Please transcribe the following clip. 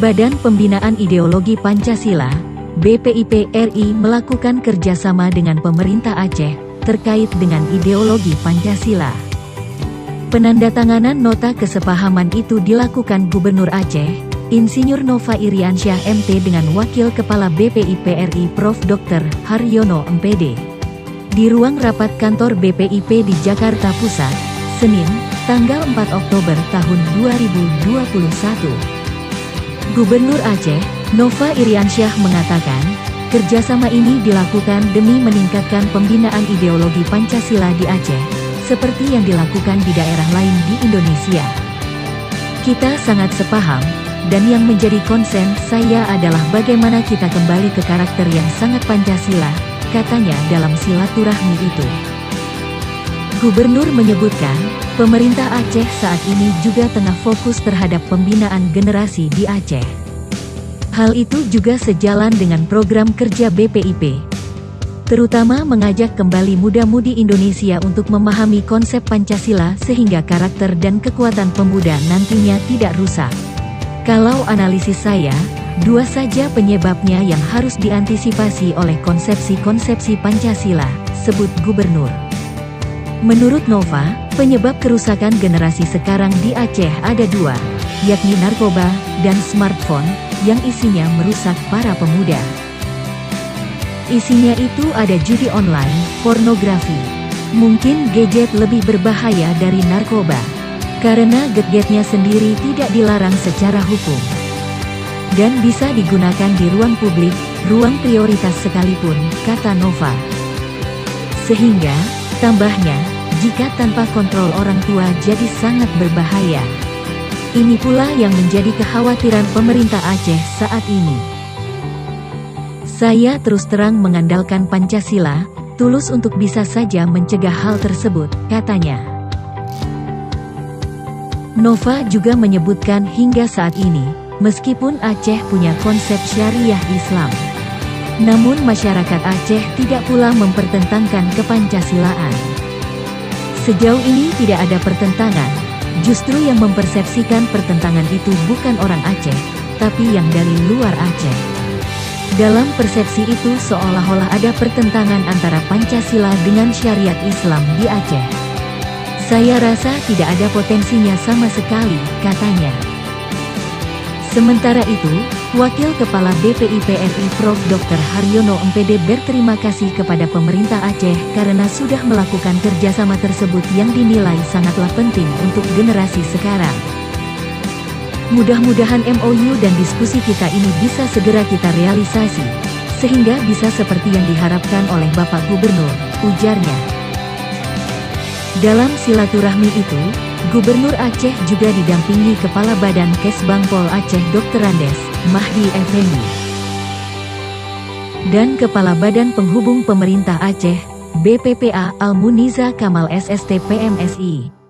Badan Pembinaan Ideologi Pancasila, BPIP RI melakukan kerjasama dengan pemerintah Aceh terkait dengan ideologi Pancasila. Penandatanganan nota kesepahaman itu dilakukan Gubernur Aceh, Insinyur Nova Iriansyah MT dengan Wakil Kepala BPIP RI Prof. Dr. Haryono MPD. Di ruang rapat kantor BPIP di Jakarta Pusat, Senin, tanggal 4 Oktober tahun 2021. Gubernur Aceh, Nova Iriansyah mengatakan, kerjasama ini dilakukan demi meningkatkan pembinaan ideologi Pancasila di Aceh, seperti yang dilakukan di daerah lain di Indonesia. Kita sangat sepaham, dan yang menjadi konsen saya adalah bagaimana kita kembali ke karakter yang sangat Pancasila, katanya dalam silaturahmi itu. Gubernur menyebutkan, pemerintah Aceh saat ini juga tengah fokus terhadap pembinaan generasi di Aceh. Hal itu juga sejalan dengan program kerja BPIP, terutama mengajak kembali muda-mudi Indonesia untuk memahami konsep Pancasila sehingga karakter dan kekuatan pemuda nantinya tidak rusak. Kalau analisis saya, dua saja penyebabnya yang harus diantisipasi oleh konsepsi-konsepsi Pancasila, sebut Gubernur. Menurut Nova, penyebab kerusakan generasi sekarang di Aceh ada dua, yakni narkoba dan smartphone, yang isinya merusak para pemuda. Isinya itu ada judi online, pornografi. Mungkin gadget lebih berbahaya dari narkoba, karena gadgetnya sendiri tidak dilarang secara hukum, dan bisa digunakan di ruang publik, ruang prioritas sekalipun, kata Nova. Sehingga, tambahnya, jika tanpa kontrol orang tua jadi sangat berbahaya. Ini pula yang menjadi kekhawatiran pemerintah Aceh saat ini. Saya terus terang mengandalkan Pancasila, tulus untuk bisa saja mencegah hal tersebut, katanya. Nova juga menyebutkan hingga saat ini, meskipun Aceh punya konsep syariah Islam, namun masyarakat Aceh tidak pula mempertentangkan kepancasilaan. Sejauh ini tidak ada pertentangan, justru yang mempersepsikan pertentangan itu bukan orang Aceh, tapi yang dari luar Aceh. Dalam persepsi itu seolah-olah ada pertentangan antara Pancasila dengan syariat Islam di Aceh. Saya rasa tidak ada potensinya sama sekali, katanya. Sementara itu, Wakil Kepala BPIP RI Prof. Dr. Haryono MPD berterima kasih kepada pemerintah Aceh karena sudah melakukan kerjasama tersebut yang dinilai sangatlah penting untuk generasi sekarang. Mudah-mudahan MOU dan diskusi kita ini bisa segera kita realisasi, sehingga bisa seperti yang diharapkan oleh Bapak Gubernur, ujarnya. Dalam silaturahmi itu, Gubernur Aceh juga didampingi Kepala Badan Kesbangpol Aceh Dr. Andes, Mahdi Effendi, dan Kepala Badan Penghubung Pemerintah Aceh, BPPA Al-Muniza Kamal SST PMSI.